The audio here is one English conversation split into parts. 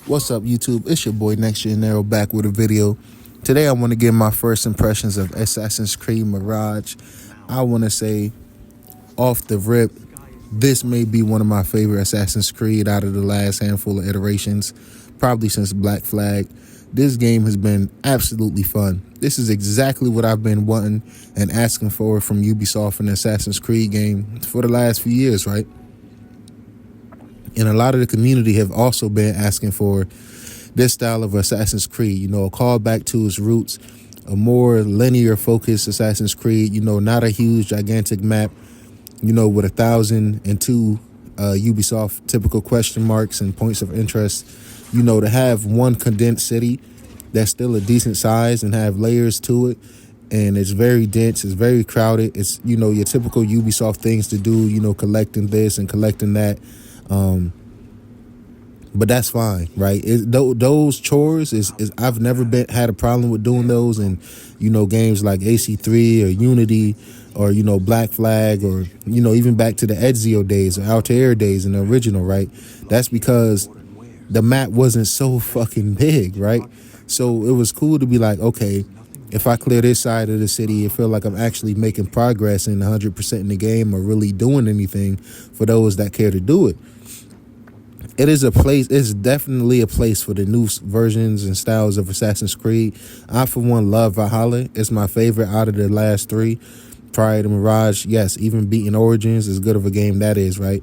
What's up, YouTube? It's your boy Next Year Nero back with a video. Today I want to give my first impressions of Assassin's Creed Mirage. I want to say off the rip, this may be one of my favorite Assassin's Creed out of the last handful of iterations, probably since Black Flag. This game has been absolutely fun. This is exactly what I've been wanting and asking for from Ubisoft in the Assassin's Creed game for the last few years, right? And a lot of the community have also been asking for this style of Assassin's Creed, a callback to its roots, a more linear focused Assassin's Creed, not a huge, gigantic map, with 1,002 Ubisoft typical question marks and points of interest, to have one condensed city that's still a decent size and have layers to it. And it's very dense, it's very crowded. It's, your typical Ubisoft things to do, collecting this and collecting that. But that's fine, right? Those chores is I've never had a problem with doing those in, games like AC3 or Unity or, Black Flag or, even back to the Ezio days or Altair days in the original, right? That's because the map wasn't so fucking big, right? So it was cool to be like, okay, if I clear this side of the city, I feel like I'm actually making progress in 100% in the game or really doing anything for those that care to do it. It is a place, it's definitely a place for the new versions and styles of Assassin's Creed. I, for one, love Valhalla. It's my favorite out of the last three prior to Mirage. Yes, even beating Origins, as good of a game that is, right?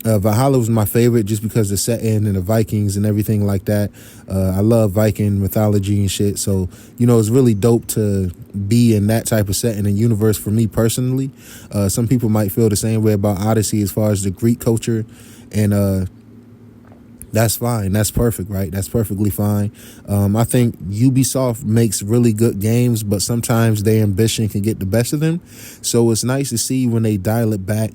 Valhalla was my favorite just because the setting and the Vikings and everything like that. I love Viking mythology and shit. So, it's really dope to be in that type of setting and universe for me personally. Some people might feel the same way about Odyssey as far as the Greek culture. And, that's fine. That's perfect, right? That's perfectly fine. I think Ubisoft makes really good games, but sometimes their ambition can get the best of them. So it's nice to see when they dial it back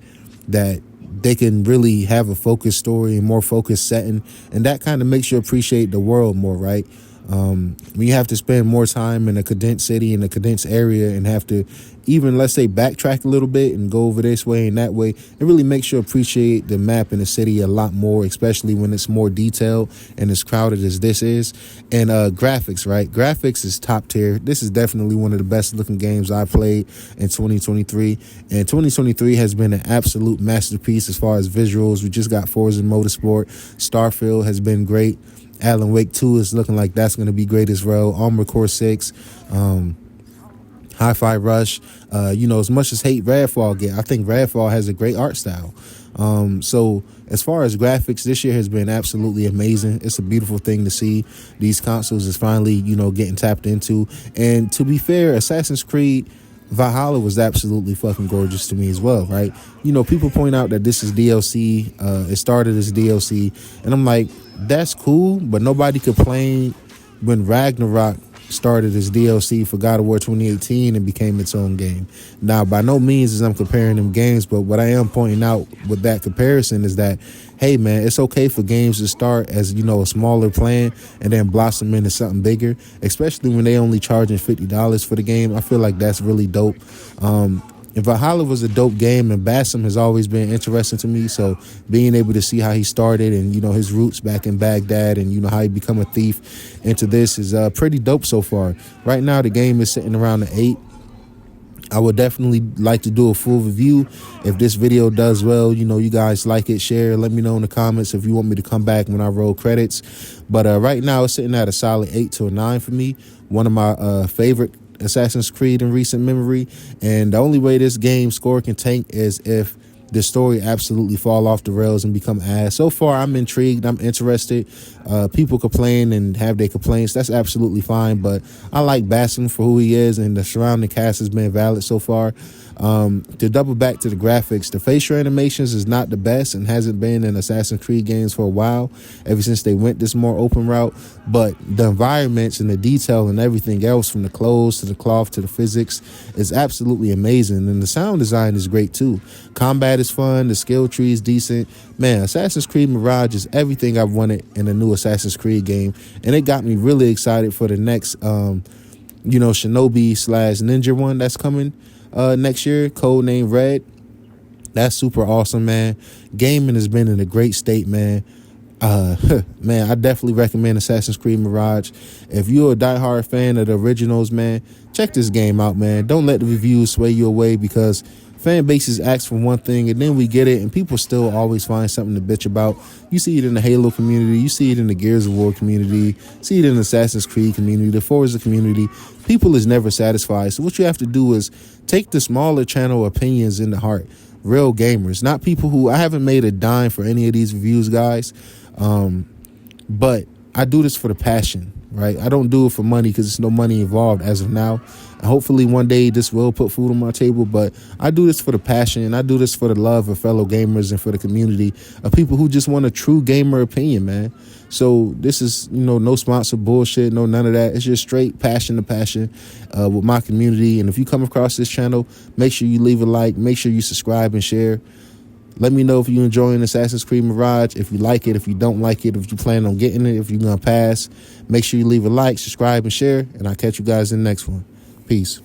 that they can really have a focused story and more focused setting. And that kind of makes you appreciate the world more, right? When you have to spend more time in a condensed city, in a condensed area, and have to even, let's say, backtrack a little bit and go over this way and that way, it really makes you appreciate the map and the city a lot more, especially when it's more detailed and as crowded as this is. And graphics, right? Graphics is top tier. This is definitely one of the best looking games I played in 2023. And 2023 has been an absolute masterpiece as far as visuals. We just got Forza Motorsport. Starfield has been great. Alan Wake 2 is looking like that's going to be great as well. Armored Core 6, Hi-Fi Rush. As much as hate Redfall get, I think Redfall has a great art style. So as far as graphics, this year has been absolutely amazing. It's a beautiful thing to see. These consoles is finally, getting tapped into. And to be fair, Assassin's Creed Valhalla was absolutely fucking gorgeous to me as well, right? People point out that this is DLC. It started as DLC. And I'm like, that's cool, but nobody complained when Ragnarok started as DLC for God of War 2018 and became its own game. Now, by no means is I'm comparing them games, but what I am pointing out with that comparison is that, hey, man, it's okay for games to start as, a smaller plan and then blossom into something bigger, especially when they only charging $50 for the game. I feel like that's really dope. And Valhalla was a dope game, and Basim has always been interesting to me. So being able to see how he started and, his roots back in Baghdad and, how he become a thief into this is pretty dope so far. Right now, the game is sitting around the 8. I would definitely like to do a full review. If this video does well, you guys like it, share, let me know in the comments if you want me to come back when I roll credits. But right now, it's sitting at a solid 8 to a 9 for me. One of my favorite Assassin's Creed in recent memory, and the only way this game score can tank is if the story absolutely fall off the rails and become ass. So far, I'm intrigued. I'm interested. People complain and have their complaints. That's absolutely fine, but I like Basim for who he is, and the surrounding cast has been valid so far. To double back to the graphics, the facial animations is not the best and hasn't been in Assassin's Creed games for a while, ever since they went this more open route. But the environments and the detail and everything else, from the clothes to the cloth to the physics, is absolutely amazing. And the sound design is great too. Combat is fun. The skill tree is decent. Man, Assassin's Creed Mirage is everything I've wanted in a new Assassin's Creed game. And it got me really excited for the next, Shinobi / Ninja one that's coming next year, codename Red. That's super awesome, man. Gaming has been in a great state, man. Man, I definitely recommend Assassin's Creed Mirage. If you're a diehard fan of the originals, man, check this game out, man. Don't let the reviews sway you away, because fan bases ask for one thing and then we get it, and people still always find something to bitch about. You see it in the Halo community, you see it in the Gears of War community, see it in the Assassin's Creed community, the Forza community. People is never satisfied. So what you have to do is take the smaller channel opinions in the heart. Real gamers, not people who, I haven't made a dime for any of these reviews, guys. But I do this for the passion, right? I don't do it for money, because there's no money involved as of now. And hopefully one day this will put food on my table, but I do this for the passion, and I do this for the love of fellow gamers and for the community of people who just want a true gamer opinion, man. So this is, no sponsored bullshit, no none of that. It's just straight passion to passion with my community. And if you come across this channel, make sure you leave a like, make sure you subscribe and share. Let me know if you're enjoying Assassin's Creed Mirage, if you like it, if you don't like it, if you plan on getting it, if you're going to pass. Make sure you leave a like, subscribe, and share, and I'll catch you guys in the next one. Peace.